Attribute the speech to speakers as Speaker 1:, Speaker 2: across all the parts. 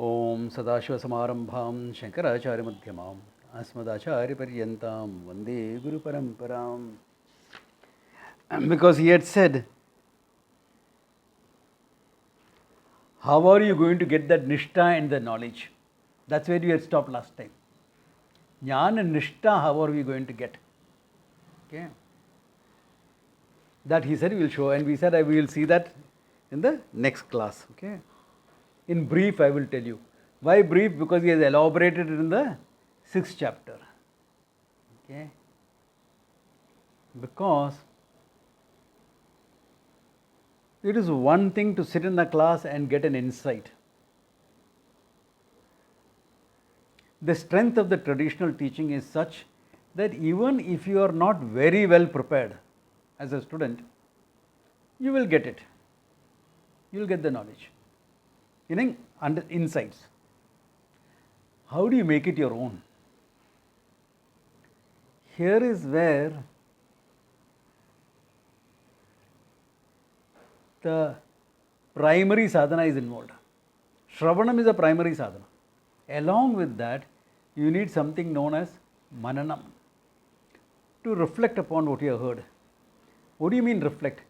Speaker 1: Om Sadashivasamaramabham Shankaracharyamadhyamam Asmadacharyaparyantam Vande Guru Paramparam. Because he had said, how are you going to get that nishtha and the knowledge? That's where we had stopped last time. Jnana and nishtha, how are we going to get? Okay. That he said we will show, and we said we will see that in the next class. Okay. In brief, I will tell you. Why brief? Because he has elaborated it in the 6th chapter. Okay. Because it is one thing to sit in the class and get an insight. The strength of the traditional teaching is such that even if you are not very well prepared as a student, you will get it. You will get the knowledge. Meaning insights. How do you make it your own? Here is where the primary sadhana is involved. Shravanam is a primary sadhana. Along with that, you need something known as mananam, to reflect upon what you have heard. What do you mean reflect?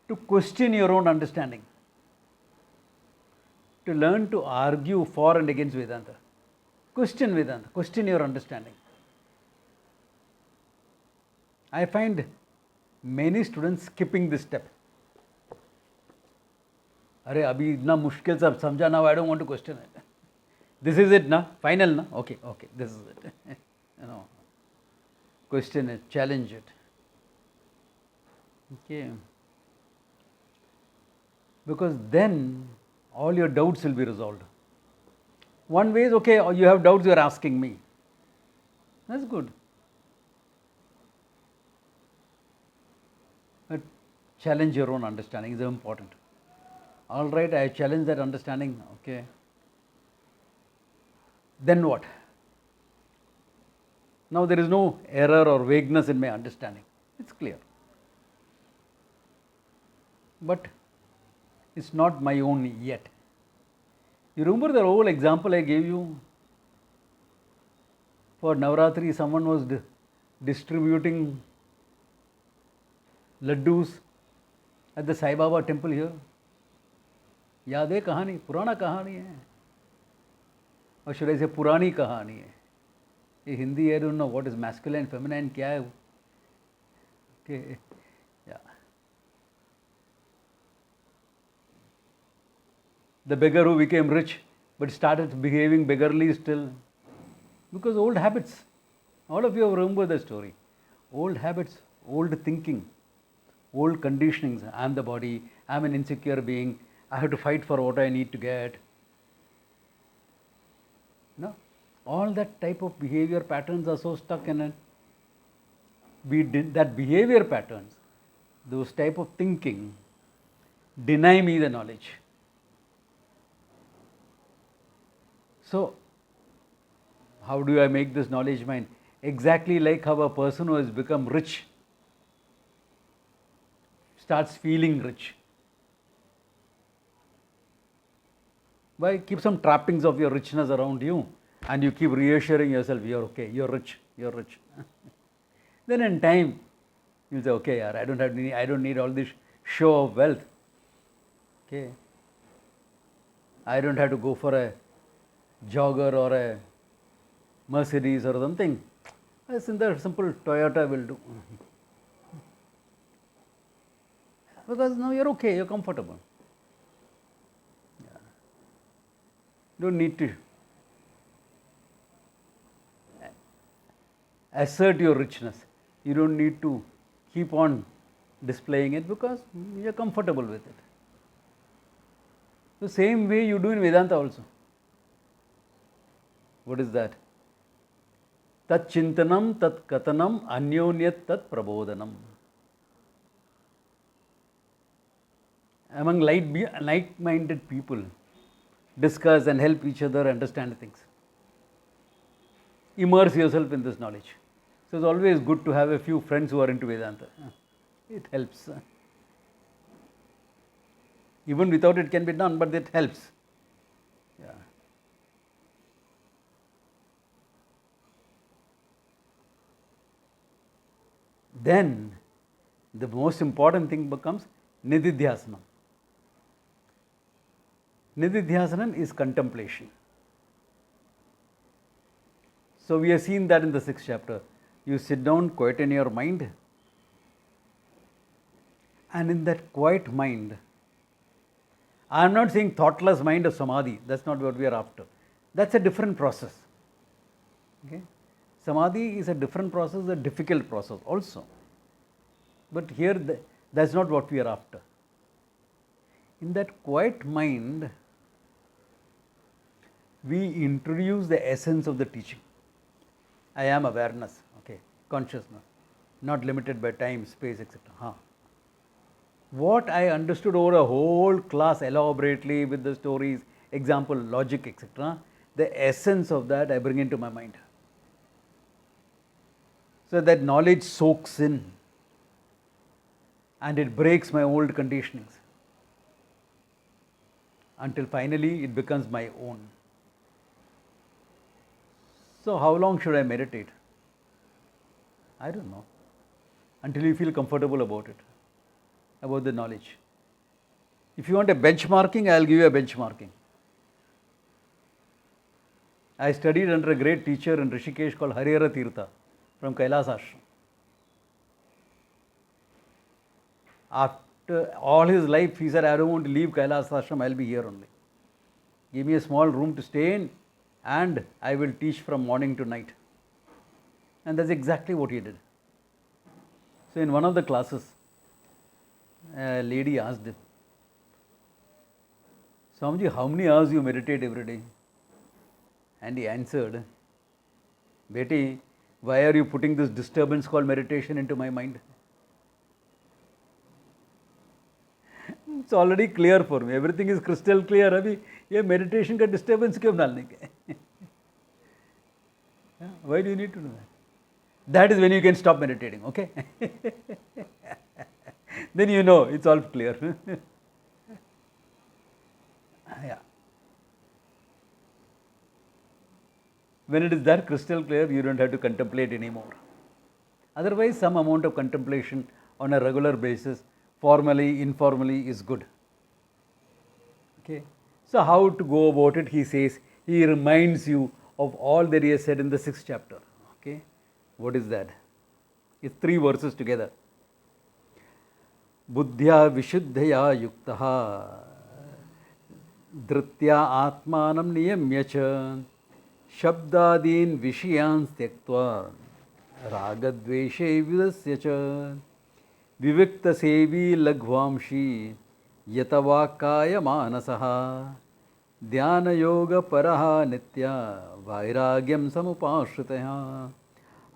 Speaker 1: To question your own understanding. To learn to argue for and against Vedanta. Question Vedanta, question your understanding. I find many students skipping this step. Arey, abhi itna mushkil sab samjha now, I don't want to question it. This is it, na? Final, na? Okay, this is it. Question it, challenge it. Okay. Because then all your doubts will be resolved. One way is, okay, you have doubts, you are asking me. That's good. But challenge your own understanding is important. All right, I challenge that understanding, okay. Then what? Now there is no error or vagueness in my understanding. It's clear. But it's not my own yet. You remember the whole example I gave you? For Navratri, someone was distributing laddus at the Sai Baba temple here. याद है कहानी, पुराना कहानी है, or should I say पुरानी कहानी है. ये Hindi, I don't know what is masculine, feminine, क्या है. Okay, yeah. The beggar who became rich but started behaving beggarly still, because old habits. All of you remember the story. Old habits, old thinking, old conditionings. I am the body, I am an insecure being, I have to fight for what I need to get. No? All that type of behavior patterns are so stuck in it. That behavior patterns, those type of thinking, deny me the knowledge. So, how do I make this knowledge mine? Exactly like how a person who has become rich starts feeling rich. Why? Keep some trappings of your richness around you and you keep reassuring yourself, you're okay, you're rich, you're rich. Then in time, you'll say, okay, yaar, I don't need all this show of wealth. Okay. I don't have to go for a jogger or a Mercedes or something. A simple Toyota will do. Because now you're okay, you're comfortable. Don't need to assert your richness. You don't need to keep on displaying it because you're comfortable with it. The same way you do in Vedanta also. What is that? Tat chintanam, tat katanam, anyonyat tat prabodhanam. Among like-minded people, discuss and help each other understand things. Immerse yourself in this knowledge. So it's always good to have a few friends who are into Vedanta. It helps. Even without it can be done, but it helps. Yeah. then the most important thing becomes nididhyasanam. Nididhyasanam is contemplation. So we have seen that in the 6th chapter. You sit down, quieten your mind, and in that quiet mind, I am not saying thoughtless mind of samadhi, that's not what we are after. That's a different process. Okay? Samadhi is a different process, a difficult process also. But here, that's not what we are after. In that quiet mind, we introduce the essence of the teaching. I am awareness, okay, consciousness, not limited by time, space, etc. What I understood over a whole class elaborately with the stories, example, logic, etc., the essence of that I bring into my mind. So that knowledge soaks in and it breaks my old conditionings until finally it becomes my own. So how long should I meditate? I don't know. Until you feel comfortable about it, about the knowledge. If you want a benchmarking, I will give you a benchmarking. I studied under a great teacher in Rishikesh called Harihara Tirtha from Kailas Ashram. After all his life, he said, I don't want to leave Kailas Ashram, I will be here only. Give me a small room to stay in and I will teach from morning to night. And that's exactly what he did. So in one of the classes, a lady asked him, Swamiji, how many hours you meditate every day? And he answered, Beti, why are you putting this disturbance called meditation into my mind? It's already clear for me. Everything is crystal clear. Abhi, ye meditation ka disturbance kyun dalne ke? Why do you need to know that? That is when you can stop meditating, okay? Then you know it's all clear. Yeah. When it is that crystal clear, you don't have to contemplate anymore. Otherwise, some amount of contemplation on a regular basis, formally, informally, is good. Okay. So how to go about it? He says, he reminds you of all that he has said in the 6th chapter. Okay. What is that? It's 3 verses together. Buddhya vishuddhaya yuktaha dhritya atmanam niyamya shabdadin vishayan tyaktva ragadveshe vidasya cha vivikta sevi lagvamshi yatavakaya manasaha dhyana yoga paraha nitya vairagyam samupashritaya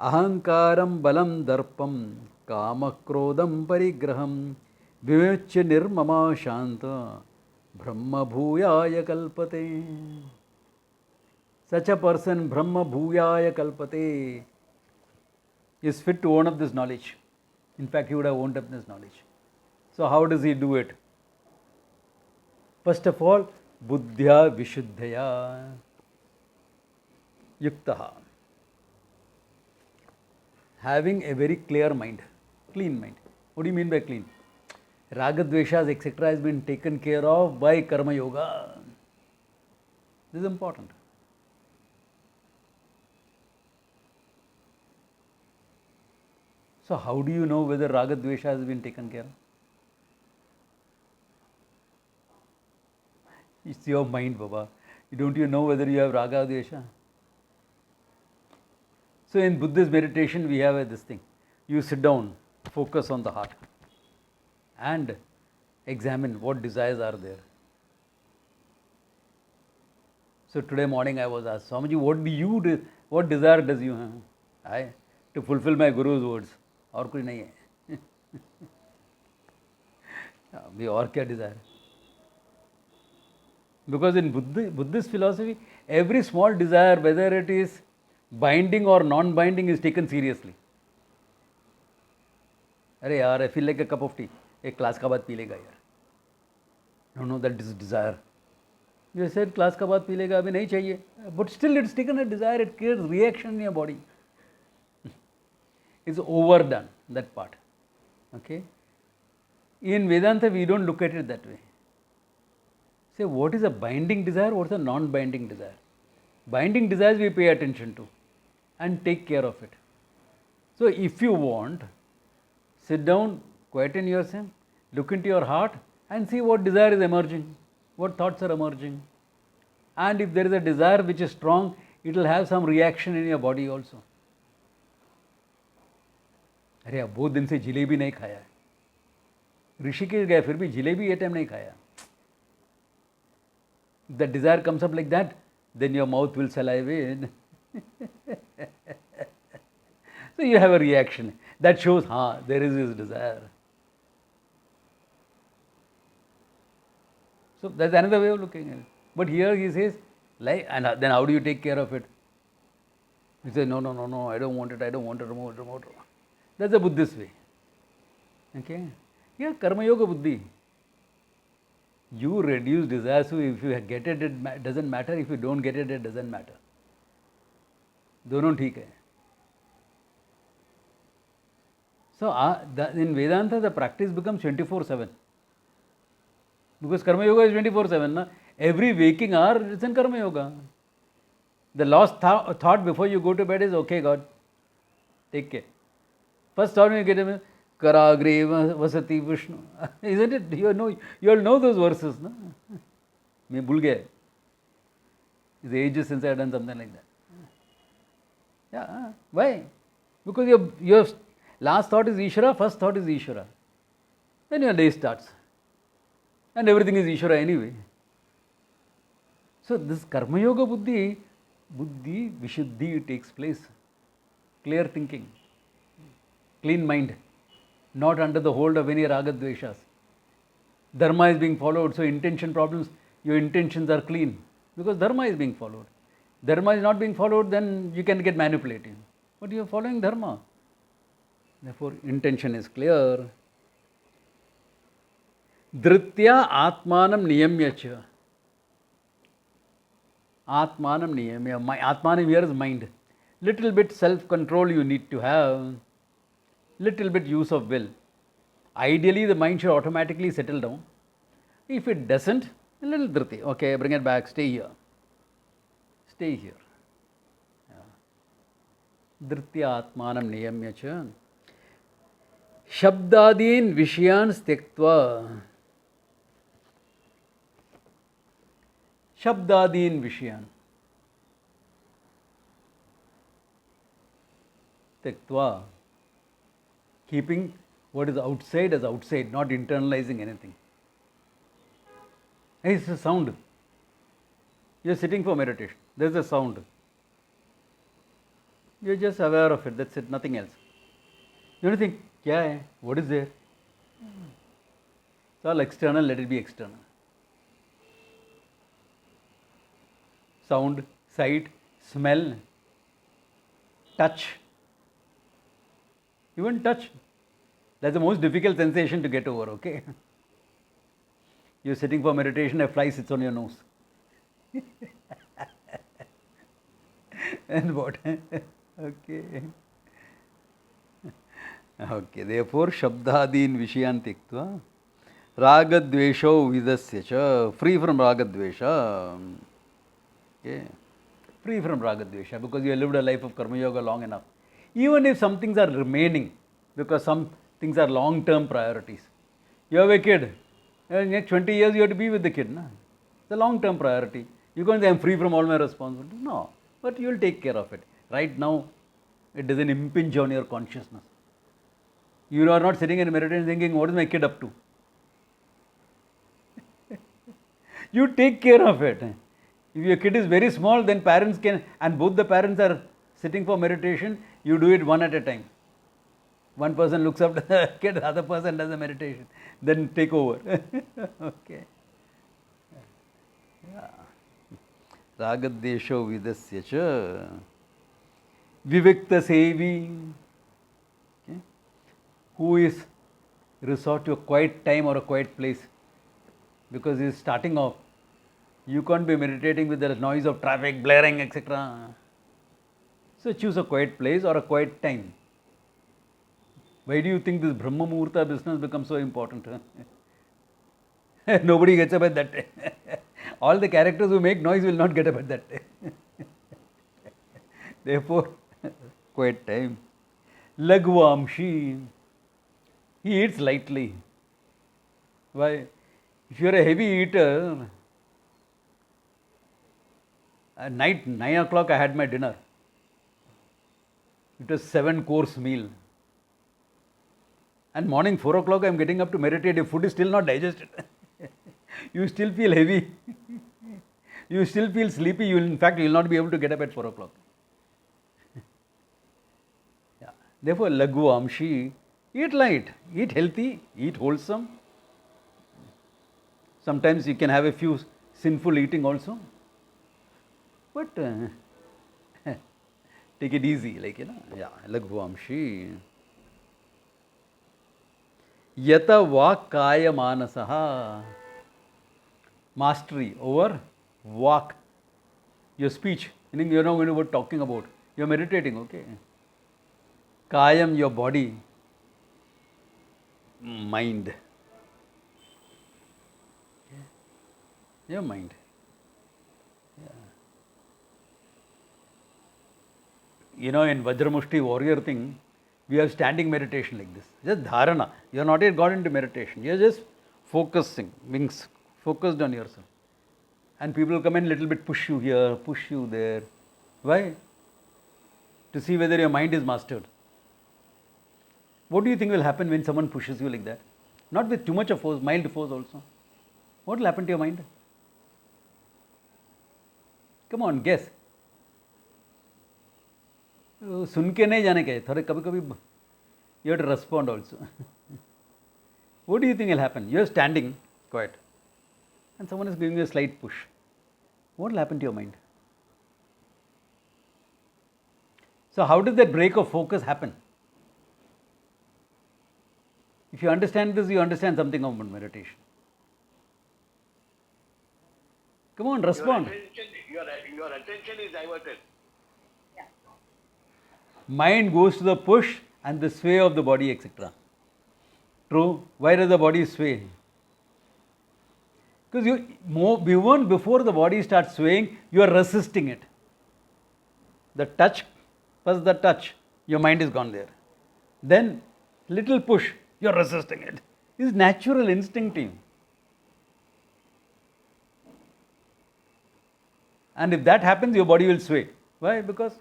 Speaker 1: ahankaram balam darpam kamakrodam parigraham vivechya nirmama shanta brahma bhuyaya kalpate. Such a person, brahma bhuyaya kalpate, is fit to own up this knowledge. In fact, he would have owned up this knowledge. So how does he do it? First of all, buddhya vishuddhaya yuktaha. Having a very clear mind, clean mind. What do you mean by clean? Ragadveshas, etc. has been taken care of by karma yoga. This is important. So how do you know whether ragadvesha has been taken care of? It's your mind, Baba. Don't you know whether you have ragadvesha? So in Buddhist meditation, we have this thing. You sit down, focus on the heart and examine what desires are there. So today morning I was asked, Swamiji, what desire does you have? To fulfill my Guru's words. और कुछ नहीं है. अभी और क्या desire? Because in Buddhist philosophy, every small desire, whether it is binding or non-binding, is taken seriously. अरे यार, I feel like a cup of tea. एक क्लास का बाद पी लेगा यार. No, that is desire. You said class का बाद P लेगा, अभी नहीं चाहिए. But still it's taken a desire, it creates reaction in your body. It's overdone. that part. Okay. In Vedanta, we don't look at it that way. Say, what is a binding desire, what is a non-binding desire? Binding desires we pay attention to and take care of it. So, if you want, sit down, quieten yourself, look into your heart and see what desire is emerging, what thoughts are emerging. And if there is a desire which is strong, it will have some reaction in your body also. अरे अब बहुत दिन से जिलेबी नहीं खाया है, ऋषिकेश गया फिर भी जिलेबी ये टाइम नहीं खाया. If the desire comes up like that, then your mouth will salivate. So you have a reaction that shows, there is this desire. So that's another way of looking at it. But here he says, like, and then how do you take care of it? He says, no, I don't want it, remote. That's a Buddhist way. Okay? Yeah, Karma Yoga Buddhi. You reduce desire, so if you get it, it doesn't matter. If you don't get it, it doesn't matter. दोनों ठीक है. So in Vedanta, the practice becomes 24/7. Because Karma Yoga is 24/7. Na? Every waking hour is in Karma Yoga. The last thought before you go to bed is, okay, God, take care. First thought when you get him, Karagre Vasati Vishnu. Isn't it? You all know those verses. No? मैं भूल गया. It's ages since I have done something like that. Yeah. Why? Because your last thought is Ishvara, first thought is Ishvara. Then your day starts. And everything is Ishvara anyway. So this Karma Yoga Buddhi Vishuddhi takes place. Clear thinking. Clean mind. Not under the hold of any raga dveshas. Dharma is being followed, so intention problems, your intentions are clean. Because Dharma is being followed. Dharma is not being followed, then you can get manipulative. But you are following Dharma. Therefore, intention is clear. Dhritya Atmanam Niyamyacha. Atmanam Niyamya. Atmanam here is mind. Little bit self-control you need to have. Little bit use of will. Ideally, the mind should automatically settle down. If it doesn't, a little dhriti. Okay, bring it back, stay here. Stay here. Dhritya Atmanam Niyamyacha. Shabdadin Vishyan Stektva. Shabdadin Vishyan. Tektva. Keeping what is outside as outside, not internalizing anything. It's a sound. You are sitting for meditation. There is a sound. You are just aware of it. That's it. Nothing else. You don't think, kya hai? What is there? It's all external. Let it be external. Sound, sight, smell, touch. Even touch. That's the most difficult sensation to get over, okay? You're sitting for meditation, a fly sits on your nose. And what? Okay. Okay, therefore, Shabdadin Vishayan Tiktva, Ragadvesho Vidasya cha, free from Ragadvesha. Okay. Free from Ragadvesha, because you have lived a life of Karma Yoga long enough. Even if some things are remaining, because some things are long-term priorities. You have a kid, in the next 20 years you have to be with the kid. Na? It's a long-term priority. You can't say, I'm free from all my responsibilities. No, but you will take care of it. Right now, it doesn't impinge on your consciousness. You are not sitting in meditation thinking, what is my kid up to? You take care of it. If your kid is very small, then parents can, and both the parents are sitting for meditation, you do it one at a time. One person looks up to the kid, the other person does the meditation. Then take over. Okay. Yeah. Ragadesho vidasya cha. Vivikta sevi. Okay. Who is resort to a quiet time or a quiet place. Because he is starting off. You can't be meditating with the noise of traffic, blaring, etc. So choose a quiet place or a quiet time. Why do you think this Brahma Muhurta business becomes so important? Nobody gets up at that day. All the characters who make noise will not get up at that day. Therefore, quiet time. Lagvamshi. He eats lightly. Why? If you are a heavy eater, at night, 9 o'clock, I had my dinner. It was 7-course meal. And morning 4 o'clock, I am getting up to meditate. If food is still not digested, you still feel heavy. You still feel sleepy. In fact, you will not be able to get up at 4 o'clock. Yeah. Therefore, Laghu Amshi, eat light, eat healthy, eat wholesome. Sometimes you can have a few sinful eating also. But take it easy, yeah, Laghu Yata Vak Kaya Manasaha. Mastery over Vak. Your speech, meaning you are not going to be talking about. You are meditating, okay. Kayam, your body. Mind. Your mind. In Vajramushti warrior thing, we have standing meditation like this. Just dharana. You are not yet got into meditation. You are just focusing, being focused on yourself. And people come and little bit push you here, push you there. Why? To see whether your mind is mastered. What do you think will happen when someone pushes you like that? Not with too much of force, mild force also. What will happen to your mind? Come on, guess. सुन के नहीं जाने के थोड़े कभी-कभी you have to respond also. What do you think will happen? You are standing quiet and someone is giving you a slight push. What will happen to your mind? So how does that break of focus happen? If you understand this, you understand something about meditation. Come on, respond.
Speaker 2: Your attention is diverted.
Speaker 1: Mind goes to the push and the sway of the body, etc. True. Why does the body sway? Because even before the body starts swaying, you are resisting it. The touch, first the touch, your mind is gone there. Then, little push, you are resisting it. It's natural, instinctive. And if that happens, your body will sway. Why? Because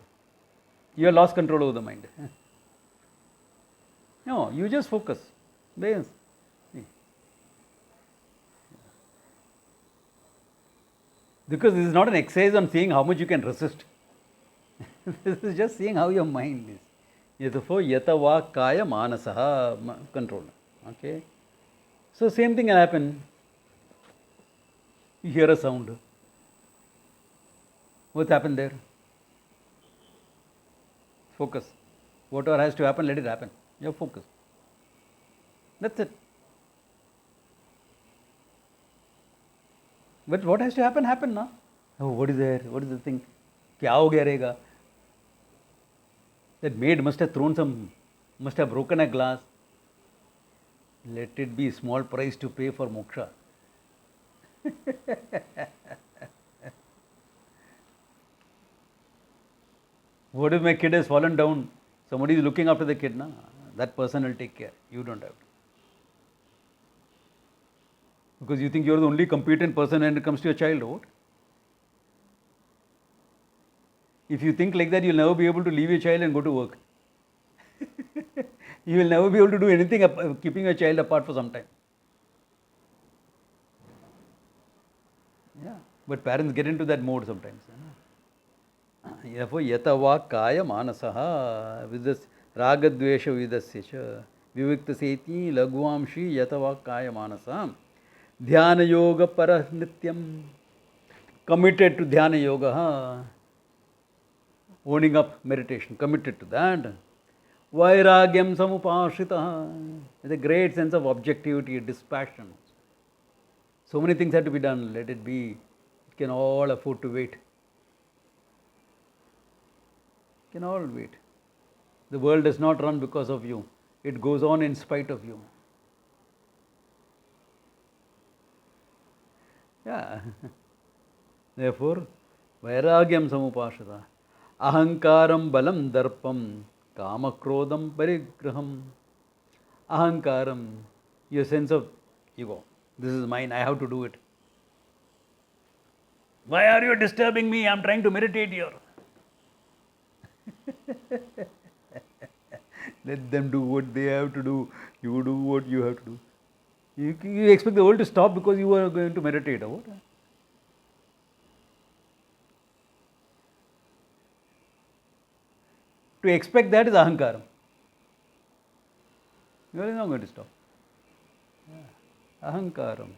Speaker 1: you have lost control over the mind. No, you just focus. Because this is not an exercise on seeing how much you can resist. This is just seeing how your mind is. Therefore, yata va kaya manasaha, control. Okay. So, same thing will happen. You hear a sound. What happened there? Focus. Whatever has to happen, let it happen. You have focus. That's it. But what has to happen, happen now. Oh, what is there? What is the thing? Kya ho gaya rahega? That maid must have broken a glass. Let it be small price to pay for moksha. What if my kid has fallen down? Somebody is looking after the kid, na? That person will take care. You don't have to. Because you think you are the only competent person when it comes to your child. What? If you think like that, you will never be able to leave your child and go to work. You will never be able to do anything keeping your child apart for some time. Yeah, but parents get into that mode sometimes. Therefore, yata va kaya manasaha vidas ragadvesha vidasya vivikta seti lagvamshi yata va kaya manasam dhyana yoga para nityam, committed to dhyana yoga, owning up meditation, committed to that. Vairagyam samupashita, with a great sense of objectivity, dispassion. So many things have to be done, let it be. It can all afford to wait. Can all wait. The world does not run because of you. It goes on in spite of you. Yeah. Therefore, vairagyam samupashata. Ahankaram balam darpam kamakrodam parigraham. Ahankaram, your sense of ego. This is mine, I have to do it. Why are you disturbing me? I am trying to meditate here. Let them do what they have to do. You do what you have to do. You expect the world to stop because you are going to meditate. Or what? To expect that is ahankaram. You are not going to stop. Ahankaram.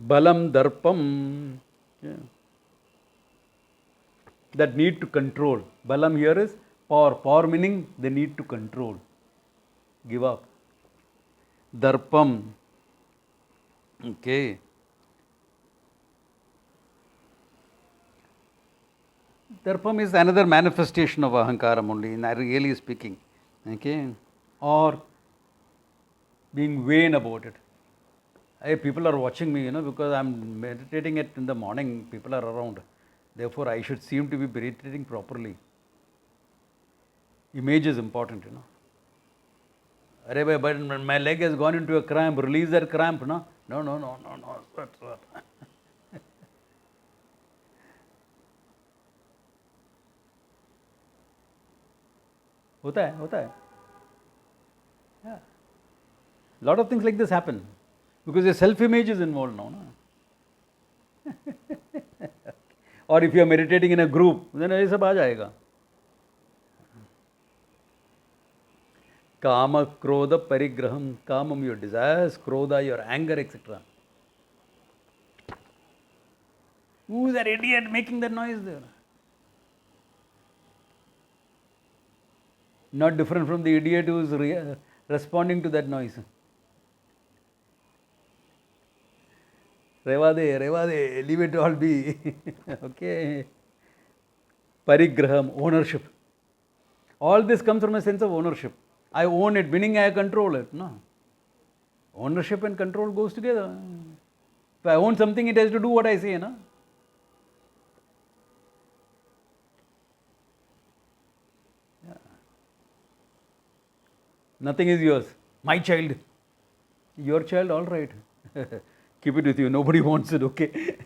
Speaker 1: Balam darpam. Yeah. That need to control. Balam here is power. Power meaning the need to control. Give up. Darpam. Okay. Darpam is another manifestation of ahankaram only, in really speaking. Okay. Or being vain about it. Hey, people are watching me, because I am meditating it in the morning, people are around. Therefore, I should seem to be meditating properly. Image is important, Arey, but my leg has gone into a cramp, release that cramp, no? No. That's what. होता है. Yeah. Lot of things like this happen because your self-image is involved now. No? Or if you are meditating in a group, then ये सब आ जाएगा. Kama, krodha, parigraham. Kamam, your desires, krodha, your anger, etc. Who is that idiot making that noise there? Not different from the idiot who is responding to that noise. Revade, leave it all be. Okay. Parigraham, ownership. All this comes from a sense of ownership. I own it, meaning I control it. No. Ownership and control goes together. If I own something, it has to do what I say. No? Yeah. Nothing is yours. My child. Your child, all right. Keep it with you. Nobody wants it, okay?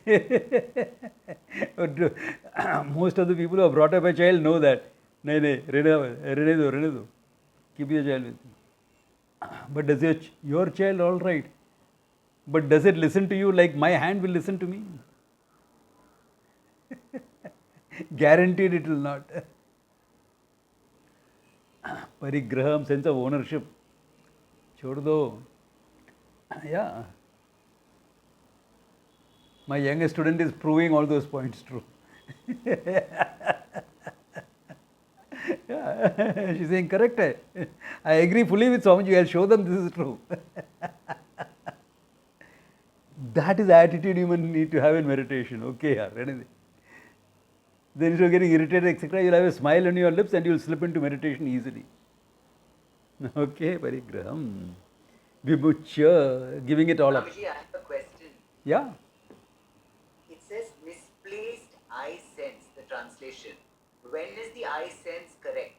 Speaker 1: But most of the people who have brought up a child know that. Rene do. Keep your child with you. But does your child, all right? But does it listen to you like my hand will listen to me? Guaranteed it will not. Parigraham, sense of ownership. Chhod do. Yeah. My youngest student is proving all those points true. Yeah. She's saying, correct. I agree fully with Swamiji. I'll show them this is true. That is the attitude you need to have in meditation. Okay, yeah. Then instead of getting irritated, etc., you'll have a smile on your lips and you'll slip into meditation easily. Okay, parigraham. Vimuchya, giving it all up.
Speaker 3: Swamiji, I have a question.
Speaker 1: Yeah.
Speaker 3: It says misplaced I sense, the translation. When is the I sense correct?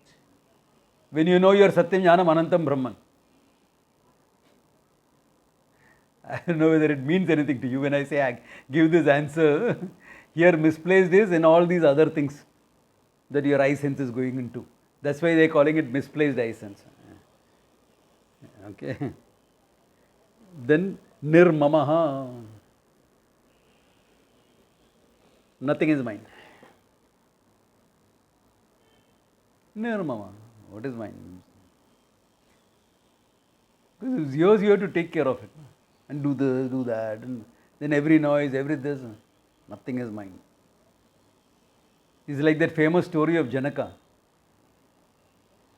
Speaker 1: When you know your Satyam Jnanam Anantam Brahman. I don't know whether it means anything to you when I say I give this answer. Here misplaced is in all these other things that your I sense is going into. That's why they're calling it misplaced I sense. Okay. Then nirmamaha. Nothing is mine. Nirmama. What is mine? Because it's yours, you have to take care of it. And do this, do that. And then every noise, every this. Nothing is mine. It's like that famous story of Janaka.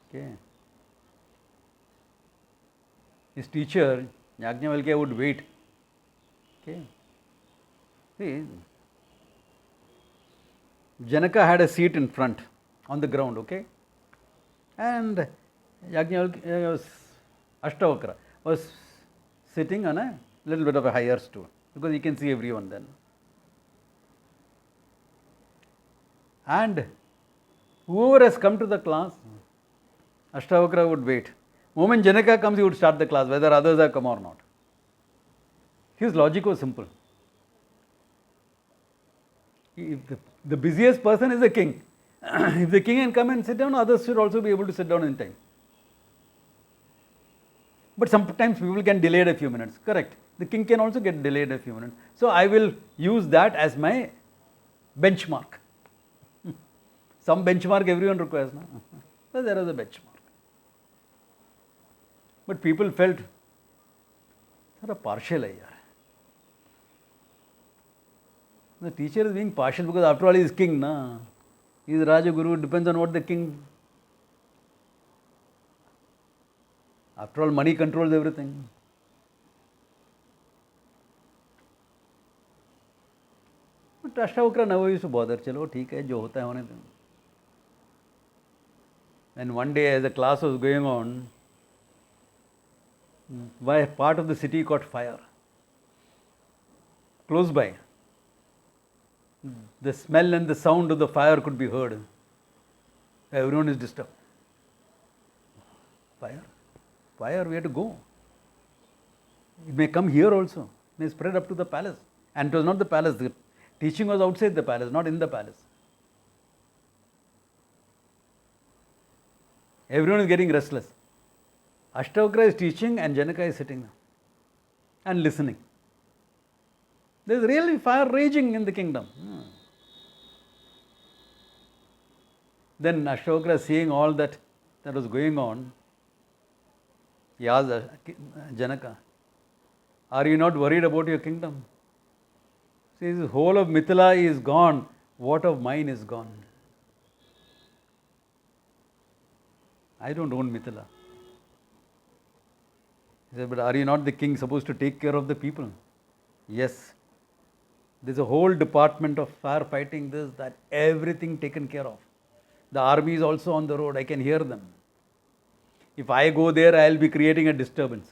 Speaker 1: Okay. His teacher, Yajnavalkya, would wait. Okay. See, Janaka had a seat in front on the ground, okay? And Ashtavakra was sitting on a little bit of a higher stool because he can see everyone then. And whoever has come to the class, Ashtavakra would wait. Moment Janaka comes, he would start the class, whether others have come or not. His logic was simple. If the busiest person is the king, if the king can come and sit down, others should also be able to sit down in time. But sometimes people can delay it a few minutes. Correct. The king can also get delayed a few minutes. So I will use that as my benchmark. Some benchmark everyone requires. No? So there is a benchmark. But people felt, they're partial. The teacher is being partial because after all he is king. Na? He is Rajaguru, depends on what the king. After all, money controls everything. But Ashtavakra never used to bother. Chalo, theek hai, jo hota hai hone do. And one day, as the class was going on, by part of the city caught fire. Close by. The smell and the sound of the fire could be heard. Everyone is disturbed. Fire? Fire, we have to go. It may come here also. It may spread up to the palace. And it was not the palace. The teaching was outside the palace, not in the palace. Everyone is getting restless. Ashtavakra is teaching and Janaka is sitting and listening. There is really fire raging in the kingdom. Then Ashtavakra, seeing all that was going on, he asked Janaka, are you not worried about your kingdom? He says, the whole of Mithila is gone. What of mine is gone? I don't own Mithila. He said, but are you not the king supposed to take care of the people? Yes. There's a whole department of firefighting, this, that, everything taken care of. The army is also on the road, I can hear them. If I go there, I'll be creating a disturbance.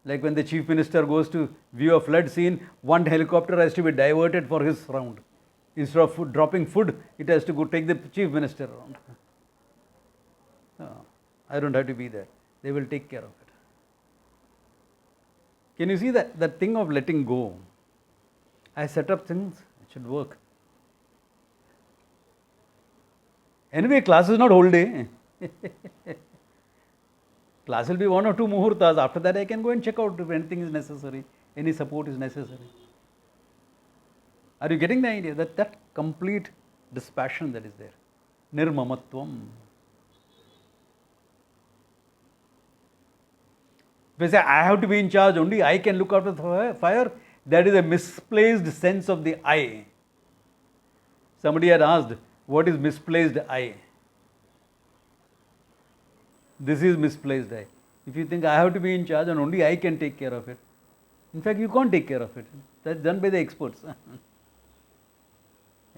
Speaker 1: Like when the chief minister goes to view a flood scene, one helicopter has to be diverted for his round. Instead of dropping food, it has to go take the chief minister around. No, I don't have to be there. They will take care of it. Can you see that thing of letting go? I set up things, it should work. Anyway, class is not whole day. Class will be 1 or 2 muhurtas. After that, I can go and check out if anything is necessary, any support is necessary. Are you getting the idea? That complete dispassion that is there. Nirmamatvam. If I say, I have to be in charge, only I can look after the fire, that is a misplaced sense of the I. Somebody had asked, what is misplaced I? This is misplaced I. If you think I have to be in charge and only I can take care of it, in fact, you can't take care of it. That's done by the experts.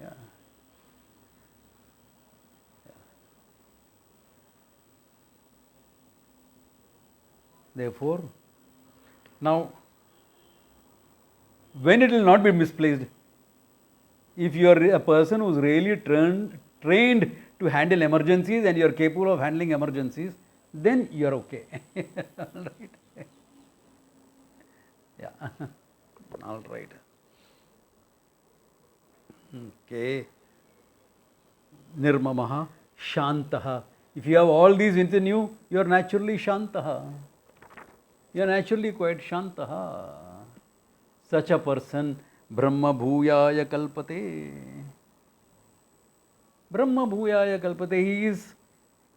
Speaker 1: Yeah. Therefore, now, when it will not be misplaced? If you are a person who is really trained to handle emergencies and you are capable of handling emergencies, then you are okay. All right. Yeah. All right. Okay. Nirmamaha, Shantaha. If you have all these within you, you are naturally Shantaha. You are naturally quite Shantaha. Such a person, Brahma Bhuyaya Kalpate. Brahma Bhuyaya Kalpate. He is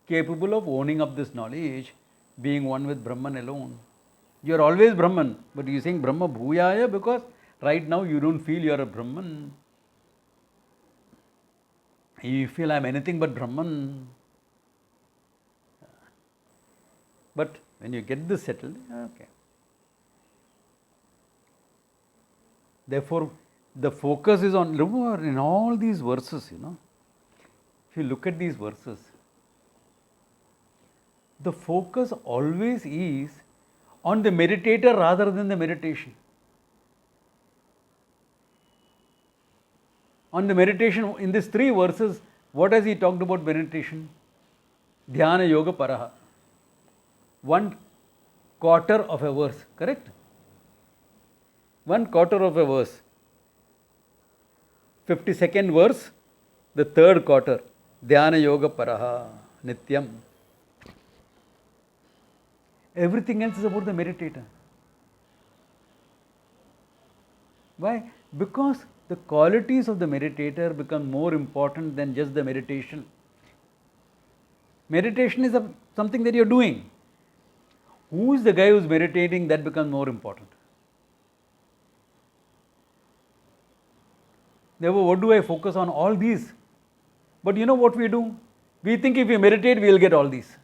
Speaker 1: capable of owning up this knowledge, being one with Brahman alone. You are always Brahman, but you are saying Brahma Bhuyaya because right now you don't feel you are a Brahman. You feel I am anything but Brahman. But when you get this settled, okay. Therefore, the focus is on, remember in all these verses, if you look at these verses, the focus always is on the meditator rather than the meditation. On the meditation, in these 3 verses, what has he talked about meditation? Dhyana Yoga Paraha. 1/4 of a verse, correct? 1/4 of a verse. 52nd verse, the 3rd quarter. Dhyana Yoga Paraha Nityam. Everything else is about the meditator. Why? Because the qualities of the meditator become more important than just the meditation. Meditation is something that you are doing. Who is the guy who is meditating? That becomes more important. Therefore, what do I focus on? All these. But you know what we do? We think if we meditate, we will get all these.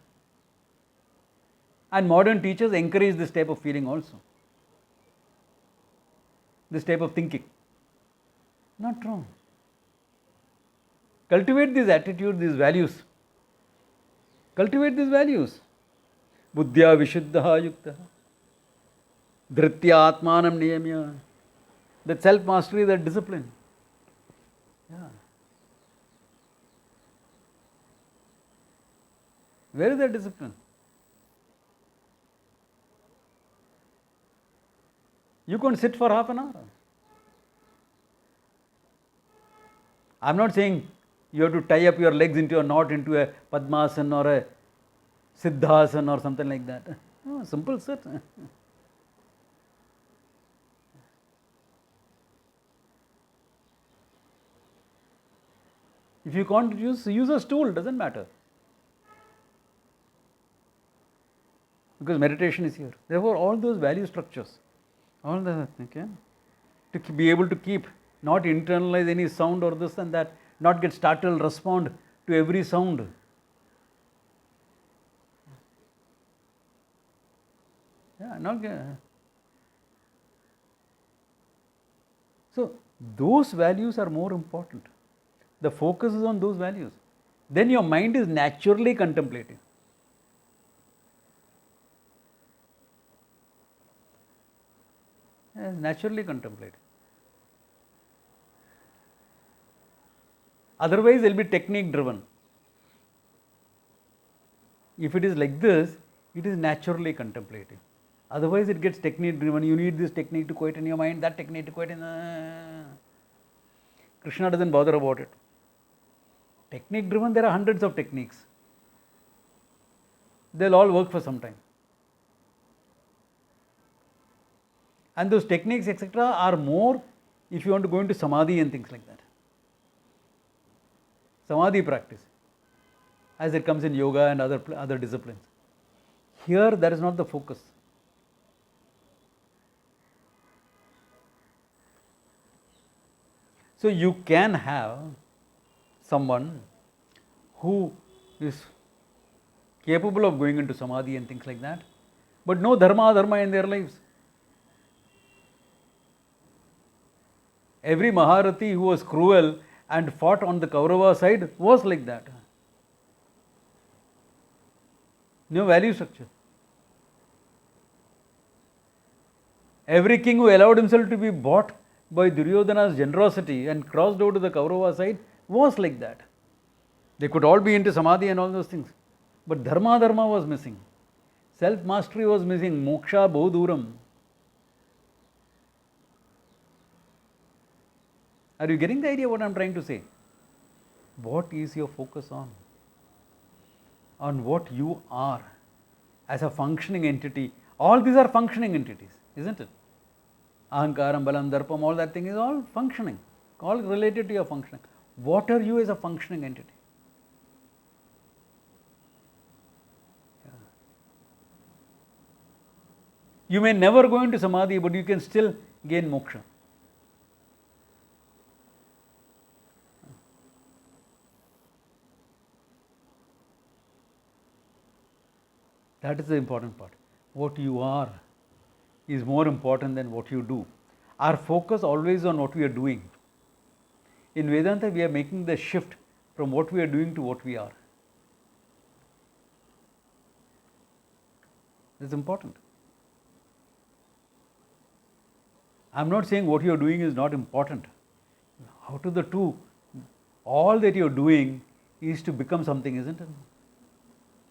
Speaker 1: And modern teachers encourage this type of feeling also. This type of thinking. Not wrong. Cultivate this attitude, these values. Cultivate these values. Buddhya vishuddha yukta. Dhritya atmanam niyamya. That self-mastery, that discipline. Yeah. Where is that discipline? You can't sit for half an hour. I am not saying you have to tie up your legs into a knot into a Padmasana or a Siddhasana or something like that. No, simple sit. If you can't use a stool, doesn't matter. Because meditation is here. Therefore, all those value structures, all the, okay, to be able to keep, not internalize any sound or this and that, not get startled, respond to every sound. Yeah, not get. So, those values are more important. The focus is on those values. Then your mind is naturally contemplative. Naturally contemplative. Otherwise, it will be technique driven. If it is like this, it is naturally contemplative. Otherwise, it gets technique driven. You need this technique to quieten your mind, that technique to quieten. Krishna doesn't bother about it. Technique driven, there are hundreds of techniques. They'll all work for some time. And those techniques, etc., are more if you want to go into samadhi and things like that. Samadhi practice, as it comes in yoga and other disciplines. Here, that is not the focus. So, you can have someone who is capable of going into samadhi and things like that, but no dharma in their lives. Every Maharathi who was cruel and fought on the Kaurava side was like that. No value structure. Every king who allowed himself to be bought by Duryodhana's generosity and crossed over to the Kaurava side was like that. They could all be into samadhi and all those things. But dharma was missing. Self-mastery was missing. Moksha bodhuram. Are you getting the idea what I am trying to say? What is your focus on? On what you are as a functioning entity. All these are functioning entities, isn't it? Ahankaram, Balam, Darpam, all that thing is all functioning, all related to your functioning. What are you as a functioning entity? Yeah. You may never go into samadhi, but you can still gain moksha. That is the important part. What you are is more important than what you do. Our focus always on what we are doing. In Vedanta, we are making the shift from what we are doing to what we are. That's important. I'm not saying what you're doing is not important. Out of the two, all that you're doing is to become something, isn't it?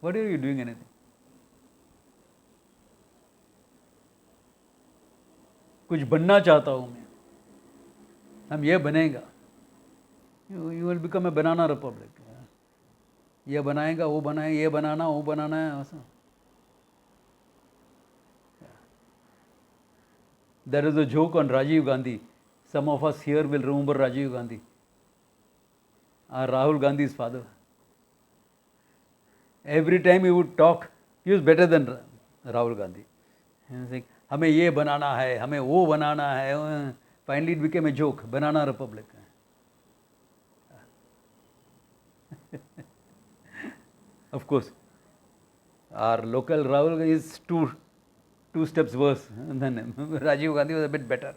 Speaker 1: What are you doing anything? कुछ बनना चाहता हूँ मैं, हम ये बनेगा. You will become a banana republic. ये बनाएगा, वो बनाएगा, ये बनाना, वो बनाना है ऐसा. There is a joke on Rajiv Gandhi. Some of us here will remember Rajiv Gandhi, Rahul Gandhi's father. Every time he would talk, he was better than Rahul Gandhi. He was like, हमें ये बनाना है, हमें वो बनाना है. Finally it became a joke, Banana Republic. Of course, our local Rahul is two steps worse than him. Rajiv Gandhi was a bit better.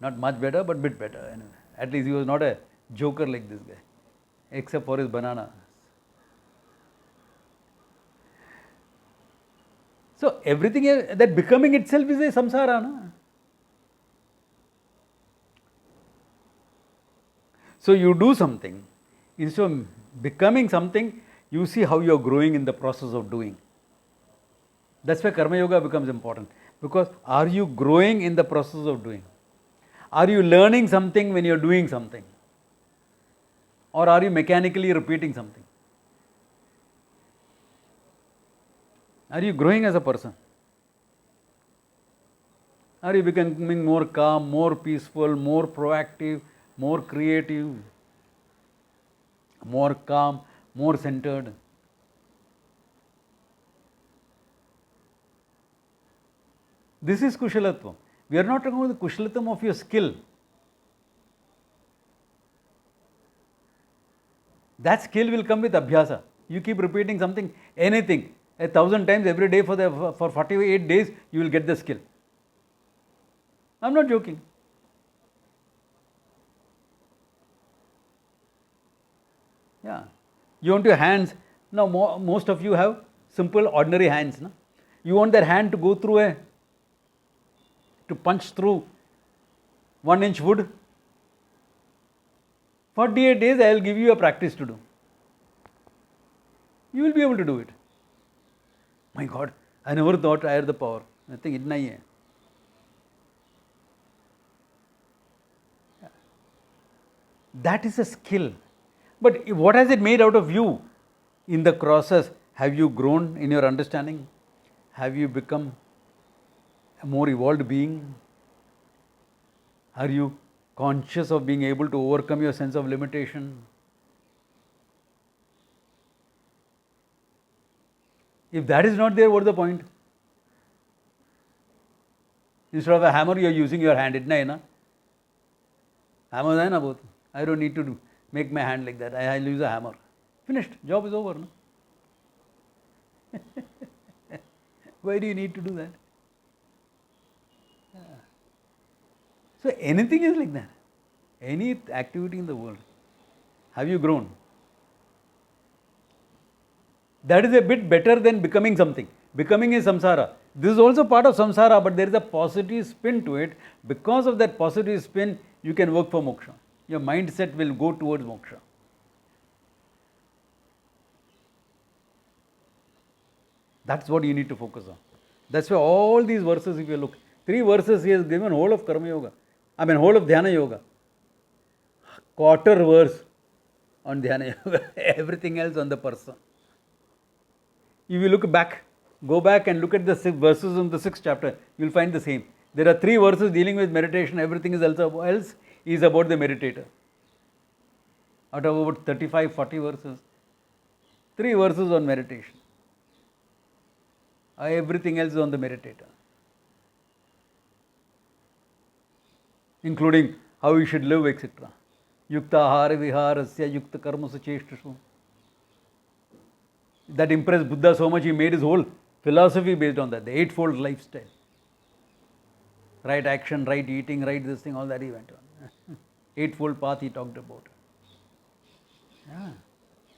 Speaker 1: Not much better, but bit better. Anyway, at least he was not a joker like this guy, except for his banana. So everything that becoming itself is a samsara, no? So you do something, instead of becoming something, you see how you are growing in the process of doing. That's why Karma Yoga becomes important. Because are you growing in the process of doing? Are you learning something when you are doing something? Or are you mechanically repeating something? Are you growing as a person? Are you becoming more calm, more peaceful, more proactive, more creative, more calm, more centered? This is Kushalatvam. We are not talking about the Kushalatam of your skill. That skill will come with Abhyasa. You keep repeating something, anything, 1,000 times every day for 48 days, you will get the skill. I'm not joking. Yeah. You want your hands, now most of you have simple ordinary hands. No? You want that hand to go through to punch through 1-inch wood. 48 days I will give you a practice to do. You will be able to do it. My God, I never thought I had the power. I think itna hi hai. That is a skill. But what has it made out of you in the process? Have you grown in your understanding? Have you become a more evolved being? Are you conscious of being able to overcome your sense of limitation? If that is not there, what is the point? Instead of a hammer, you are using your hand. Itna hai na? Hammer hai na both. I don't need to make my hand like that. I'll use a hammer. Finished. Job is over. No? Why do you need to do that? So anything is like that. Any activity in the world. Have you grown? That is a bit better than becoming something. Becoming is samsara. This is also part of samsara, but there is a positive spin to it. Because of that positive spin, you can work for moksha. Your mindset will go towards moksha. That's what you need to focus on. That's why all these verses, if you look, 3 verses he has given whole of Karma Yoga. Whole of Dhyana Yoga. Quarter verse on Dhyana Yoga. Everything else on the person. If you look back, go back and look at the 6 verses in the 6th chapter, you will find the same. There are 3 verses dealing with meditation, everything else is about the meditator. Out of about 35, 40 verses, 3 verses on meditation. Everything else is on the meditator. Including how you should live, etc. Yukta ahara viharasya yukta karmasu cheshtashu. That impressed Buddha so much, he made his whole philosophy based on that, the 8-fold lifestyle. Right action, right eating, right this thing, all that he went on. 8-fold path he talked about. Yeah.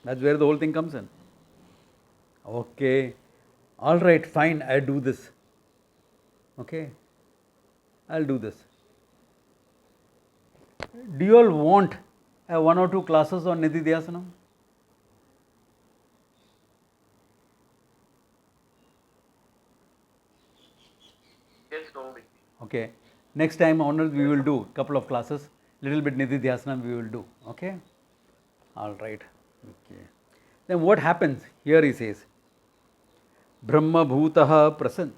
Speaker 1: That's where the whole thing comes in. Okay, all right, fine, I do this. Okay, I'll do this. Do you all want 1 or 2 classes on Nididhyasanam?
Speaker 2: Yes, Swami.
Speaker 1: Okay, next time onwards we will do couple of classes, little bit Nididhyasanam we will do. Okay, all right. Okay. Then what happens? Here he says, Brahma Bhutaha Prasan.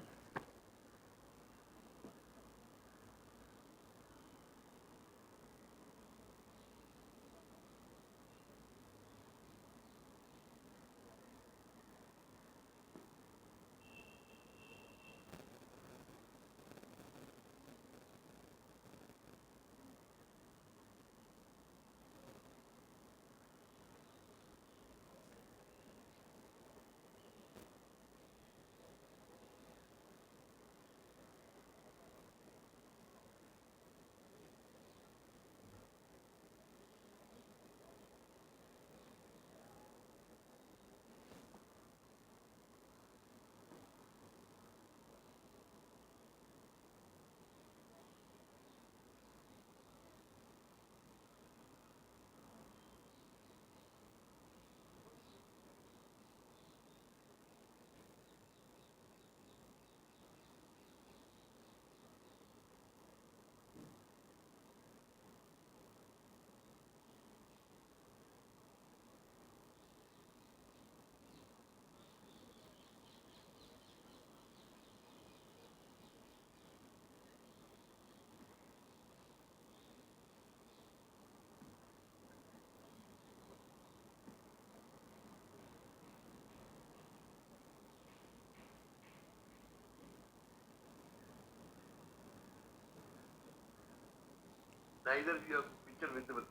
Speaker 2: Neither your picture visible.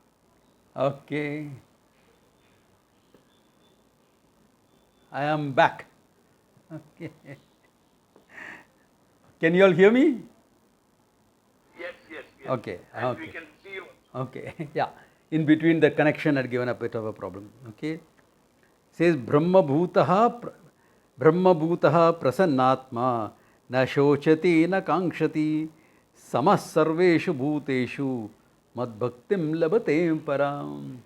Speaker 1: Okay, I am back. Okay. Can you all hear me?
Speaker 2: Yes, yes, yes.
Speaker 1: Okay,
Speaker 2: And we
Speaker 1: okay.
Speaker 2: can see you.
Speaker 1: Okay, yeah. In between the connection had given a bit of a problem. Okay. Says Brahma Bhutaha Prasannatma Na Shochati Na Kankshati Samah Sarveshu Bhuteshu Mad Bhaktim Labate Param.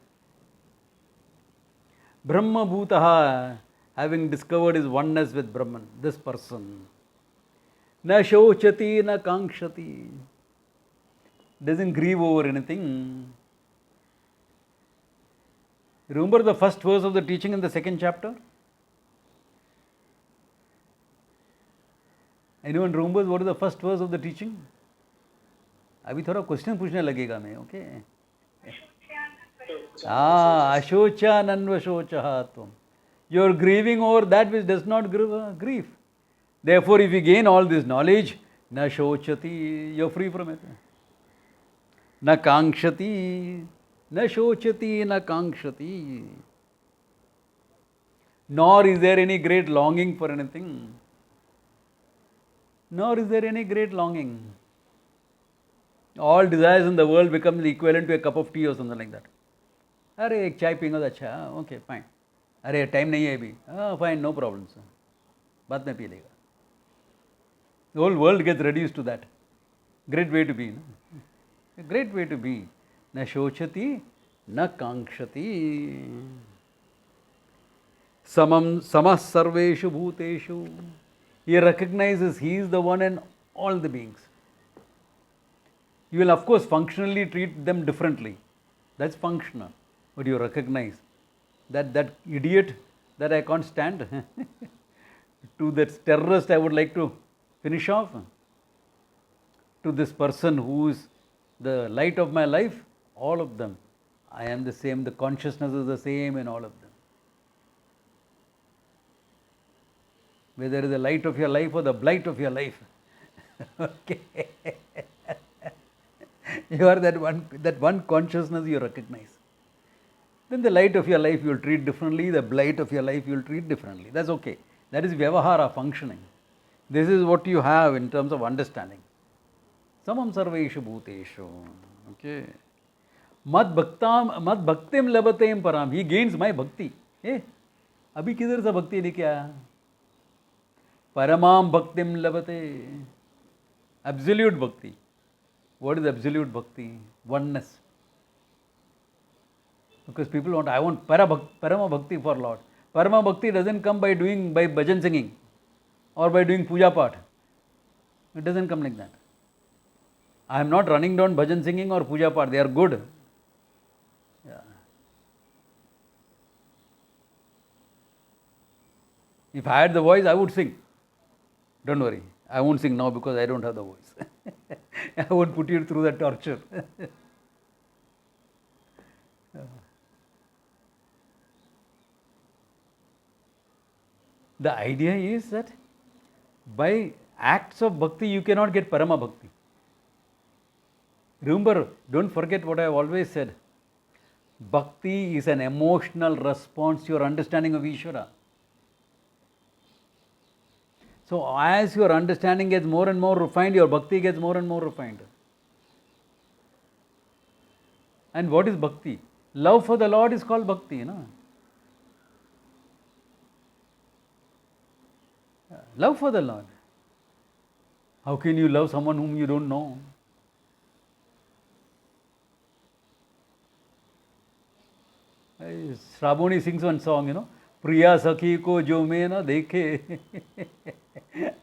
Speaker 1: Brahma Bhutaha, having discovered his oneness with Brahman, this person. Na Shochati Na Kankshati, doesn't grieve over anything. Remember the first verse of the teaching in the second chapter? Anyone remembers what is the first verse of the teaching? अभी थोड़ा question पूछने लगेगा मैं, okay? अशोचानन्वशोचः त्वं. You are grieving over that which does not grieve. Therefore, if you gain all this knowledge, na shochati, you are free from it. Na kankshati, na shochati, na kankshati. Nor is there any great longing for anything. Nor is there any great longing. All desires in the world become the equivalent to a cup of tea or something like that. अरे एक चाय पीना तो अच्छा है, okay fine. अरे time नहीं है अभी, फाइन, नो प्रॉब्लम सर, बाद में पी लेगा. The whole world gets reduced to that. Great way to be. No? A great way to be. Na shochati, na kankshati. Samah sarveshu bhuteshu. He recognizes he is the one in all the beings. You will of course functionally treat them differently. That's functional. But you recognize that idiot that I can't stand, to that terrorist I would like to finish off, to this person who is the light of my life, all of them, I am the same, the consciousness is the same in all of them. Whether it is the light of your life or the blight of your life. Okay. You are that one consciousness you recognize. Then the light of your life you will treat differently, the blight of your life you will treat differently. That's okay. That is vyavahara, functioning. This is what you have in terms of understanding. Samam sarveshu bhuteshu. Okay. Mad bhaktim labatem param. He gains my bhakti. अभी किधर से भक्ति लेके आया? परमाम भक्तिम लभते. Absolute bhakti. What is absolute bhakti? Oneness. Because people want, I want parama bhakti for Lord. Parama bhakti doesn't come by bhajan singing or by doing puja part. It doesn't come like that. I am not running down bhajan singing or puja part. They are good. Yeah. If I had the voice, I would sing. Don't worry. I won't sing now because I don't have the voice. I won't put you through the torture. The idea is that by acts of bhakti you cannot get parama bhakti. Remember, don't forget what I have always said. Bhakti is an emotional response to your understanding of Ishvara. So as your understanding gets more and more refined, your bhakti gets more and more refined. And what is bhakti? Love for the Lord is called bhakti, you know. Love for the Lord. How can you love someone whom you don't know? Shravani sings one song, you know, Priya Sakhi ko jo mein na dekhe.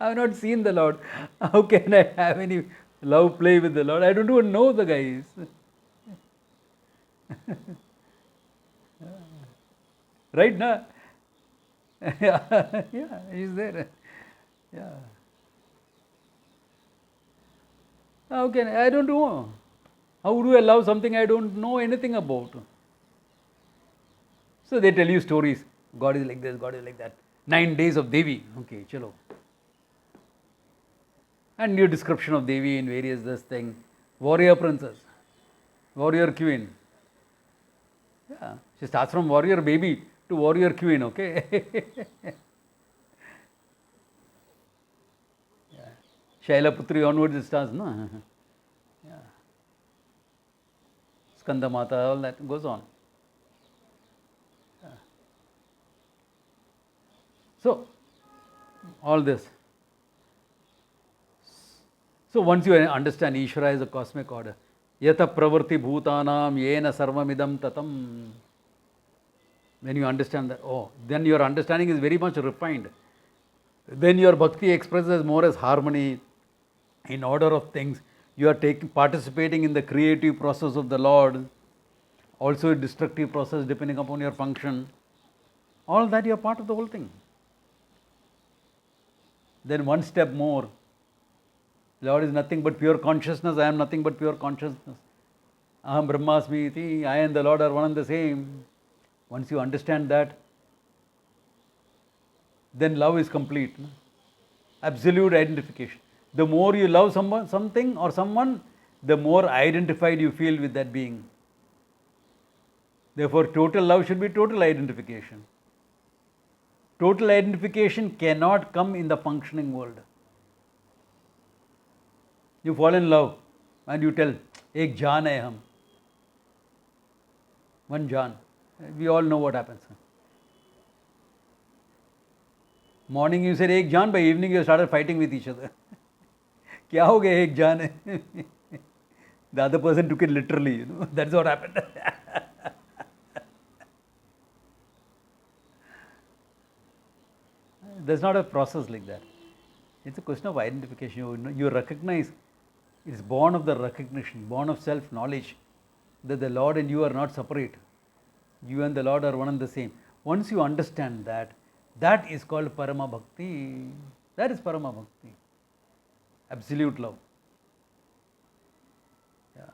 Speaker 1: I have not seen the Lord. How can I have any love play with the Lord? I don't even know the guys. Right now? Yeah, he's there. Yeah. How can I don't know. How do I love something I don't know anything about? So they tell you stories. God is like this, God is like that. 9 days of Devi. Okay, chalo. And new description of Devi in various this thing. Warrior princess, warrior queen. Yeah, she starts from warrior baby to warrior queen, okay? Yeah. Shailaputri onwards it starts, no? Yeah. Skanda Mata, all that goes on. Yeah. So, all this. So once you understand Ishvara is a cosmic order, yata pravarti bhutanam yena sarvamidam tatam. When you understand that, oh, then your understanding is very much refined. Then your bhakti expresses more as harmony, in order of things. You are participating in the creative process of the Lord, also a destructive process depending upon your function. All that you are part of the whole thing. Then one step more. Lord is nothing but pure consciousness, I am nothing but pure consciousness. Aham Brahmasmi iti, I and the Lord are one and the same. Once you understand that, then love is complete. Absolute identification. The more you love something or someone, the more identified you feel with that being. Therefore, total love should be total identification. Total identification cannot come in the functioning world. You fall in love and you tell, Ek jaan hai hum. One jaan. We all know what happens. Morning you said Ek jaan, by evening you started fighting with each other. Kya ho gaya ek jaan hai? The other person took it literally, you know. That's what happened. There's not a process like that. It's a question of identification. You recognize, it's born of the recognition, born of self-knowledge that the Lord and you are not separate. You and the Lord are one and the same. Once you understand that, that is called Parama Bhakti. That is Parama Bhakti. Absolute love. Yeah.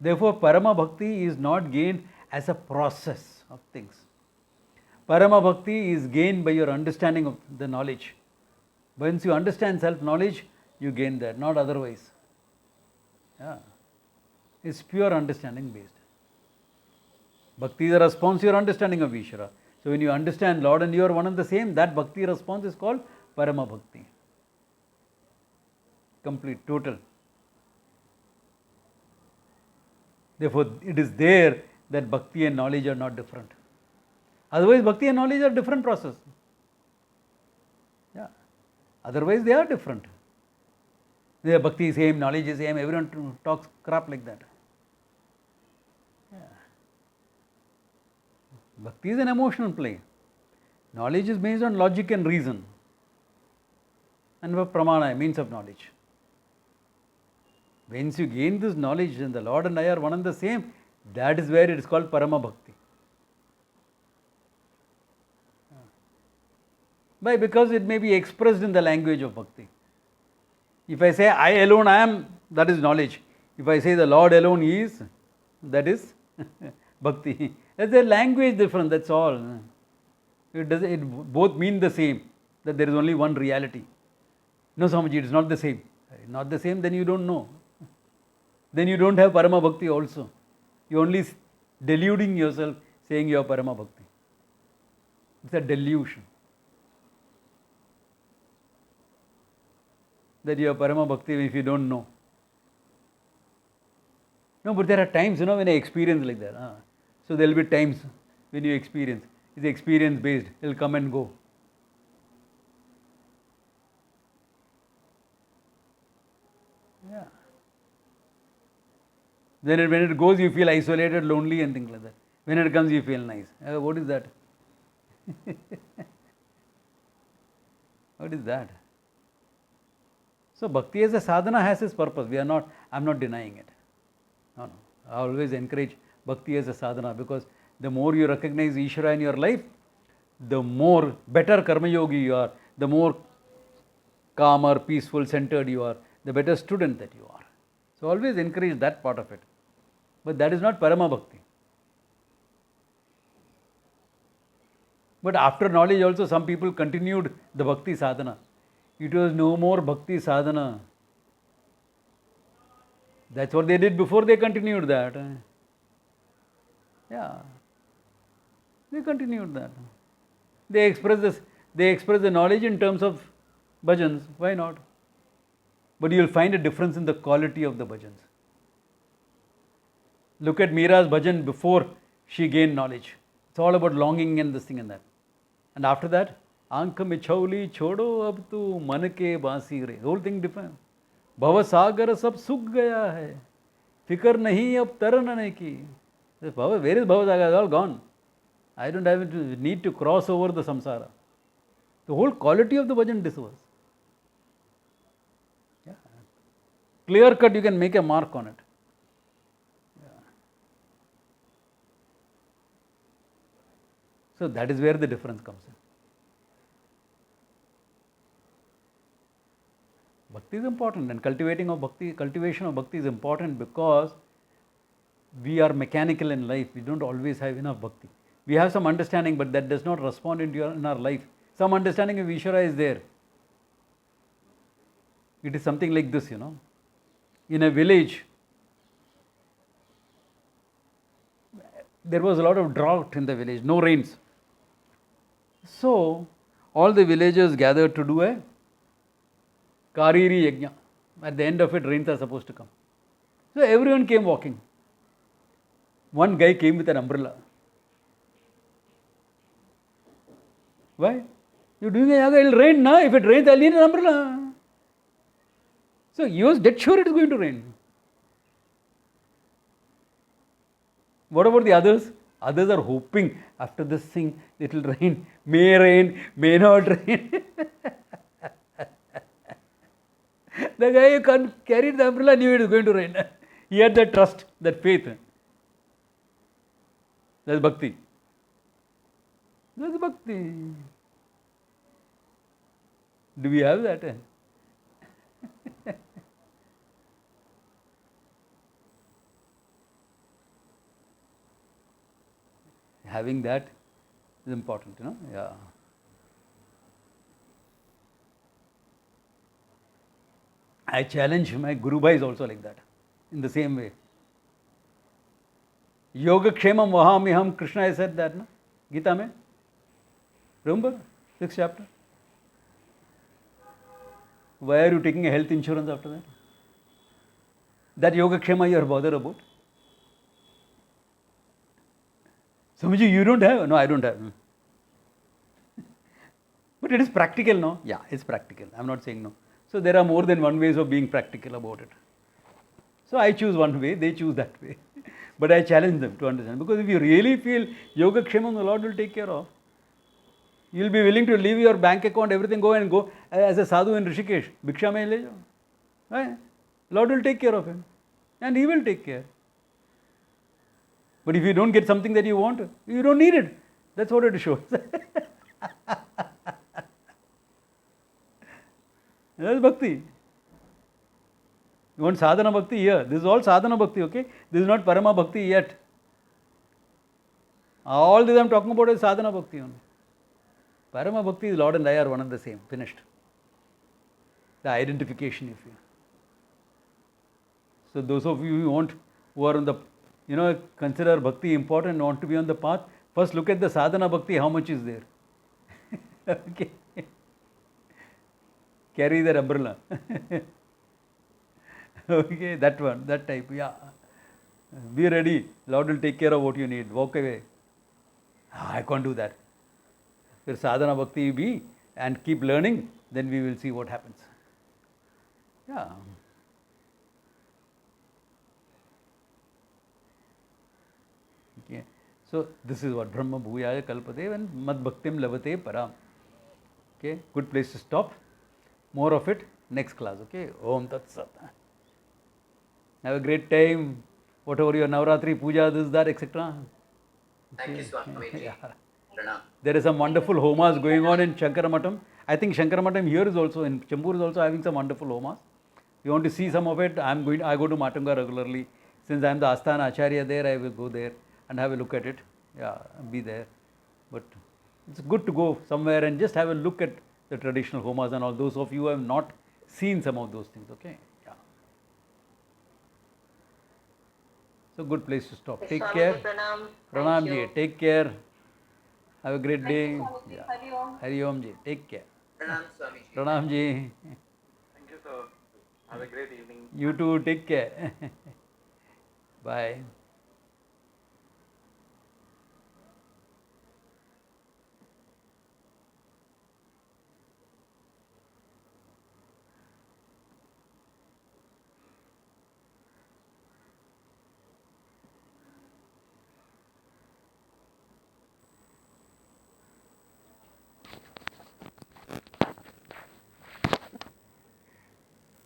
Speaker 1: Therefore, Parama Bhakti is not gained as a process of things. Parama Bhakti is gained by your understanding of the knowledge. Once you understand self-knowledge, you gain that, not otherwise. Yeah. It's pure understanding based. Bhakti is a response to your understanding of Ishvara. So when you understand Lord and you are one and the same, that Bhakti response is called Parama Bhakti. Complete, total. Therefore, it is there that Bhakti and knowledge are not different. Otherwise, bhakti and knowledge are different process. Yeah. Otherwise, they are different. Yeah, bhakti is same, knowledge is same. Everyone talks crap like that. Yeah. Bhakti is an emotional play. Knowledge is based on logic and reason. And pramana, means of knowledge. Once you gain this knowledge and the Lord and I are one and the same, that is where it is called Parama Bhakti. Why? Because it may be expressed in the language of Bhakti. If I say I alone am, that is knowledge. If I say the Lord alone is, that is Bhakti. That's a language difference, that's all. It both mean the same, that there is only one reality. No, Swamiji, it is not the same. Not the same, then you don't know. Then you don't have Parama Bhakti also. You are only deluding yourself saying you have Parama Bhakti. It's a delusion. That you have Parama Bhakti if you don't know. No, but there are times, when I experience like that. So there will be times when you experience. It's experience based. It will come and go. Yeah. Then when it goes, you feel isolated, lonely and things like that. When it comes, you feel nice. What is that? What is that? So bhakti as a sadhana has its purpose. I'm not denying it. No. I always encourage bhakti as a sadhana, because the more you recognize Ishvara in your life, the more better karma yogi you are, the more calmer, peaceful, centered you are, the better student that you are. So always encourage that part of it. But that is not Parama Bhakti. But after knowledge also, some people continued the bhakti sadhana. It was no more bhakti sadhana. That's what they did before they continued that. Yeah. They continued that. They express the knowledge in terms of bhajans. Why not? But you will find a difference in the quality of the bhajans. Look at Meera's bhajan before she gained knowledge. It's all about longing and this thing and that. And after that, Aankh michauli chodo ab tu man ke baasi re. The whole thing different. Bhava sagar sab sukh gaya hai. Fikr nahi ab taran ki. Where is Bhava sagar? It's all gone. I don't have to need to cross over the samsara. The whole quality of the bhajan differs. Yeah. Clear cut, you can make a mark on it. So that is where the difference comes in. Bhakti is important, and cultivation of bhakti is important, because we are mechanical in life. We don't always have enough bhakti. We have some understanding, but that does not respond in our life. Some understanding of Ishvara is there. It is something like this, In a village, there was a lot of drought in the village, no rains. So, all the villagers gathered to do a Kariri Yajna. At the end of it, rains are supposed to come. So, everyone came walking. One guy came with an umbrella. Why? You're doing a yaga, it will rain, na? If it rains, I'll need an umbrella. So, he was dead sure it is going to rain. What about the others? Others are hoping after this thing it will rain, may not rain. The guy who carried the umbrella knew it was going to rain. He had that trust, that faith. That's bhakti. That's bhakti. Do we have that? Having that is important, Yeah. I challenge my Guru Bhai is also like that, in the same way. Yoga Kshemam Vahamiham, Krishna has said that, Gita mein. Remember? 6th chapter. Why are you taking a health insurance after that? That Yoga Kshema you are bothered about. Swamiji, you don't have? No, I don't have. But it is practical, no? Yeah, it's practical. I'm not saying no. So there are more than one ways of being practical about it. So I choose one way, they choose that way. But I challenge them to understand. Because if you really feel Yoga Kshemam, the Lord will take care of. You'll be willing to leave your bank account, everything, go and go as a sadhu in Rishikesh. Bhiksha mein le jao. Right? Lord will take care of him. And He will take care. But if you don't get something that you want, you don't need it. That's what it shows. That's bhakti. You want sadhana bhakti? Here. This is all sadhana bhakti, okay? This is not parama bhakti yet. All this I am talking about is sadhana bhakti only. Parama bhakti is Lord and I are one and the same. Finished. The identification, if you. So those of you who are on the, consider bhakti important and want to be on the path, first look at the sadhana bhakti, how much is there. Okay. Carry their umbrella. Okay, that one, that type, yeah. Be ready. Lord will take care of what you need. Walk away. I can't do that. If sadhana bhakti be and keep learning, then we will see what happens. Yeah. Okay. So this is what Brahma Bhuyaya Kalpate and Mad Bhaktim Lavate Param. Okay, good place to stop. More of it next class. Okay, Om Tat Sat. Have a great time. Whatever your Navratri puja, this, that, etc.
Speaker 3: Thank you, Swamiji.
Speaker 1: Yeah.
Speaker 3: Pranam.
Speaker 1: There is some wonderful homas going on in Shankaramatam. I think Shankaramatam here is also, in Chambur is also having some wonderful homas. If you want to see some of it, I go to Matunga regularly. Since I am the Asthana Acharya there, I will go there and have a look at it. Yeah, be there. But it's good to go somewhere and just have a look at the traditional homas and all. Those of you who have not seen some of those things, okay? Yeah. So good place to stop. Take care. Pranam ji, take care. Have a great day. Yeah. Hari Om ji, take care.
Speaker 3: Pranam, Swamiji.
Speaker 1: Pranam ji.
Speaker 2: Thank you, sir. Have a great evening.
Speaker 1: You too, take care. Bye.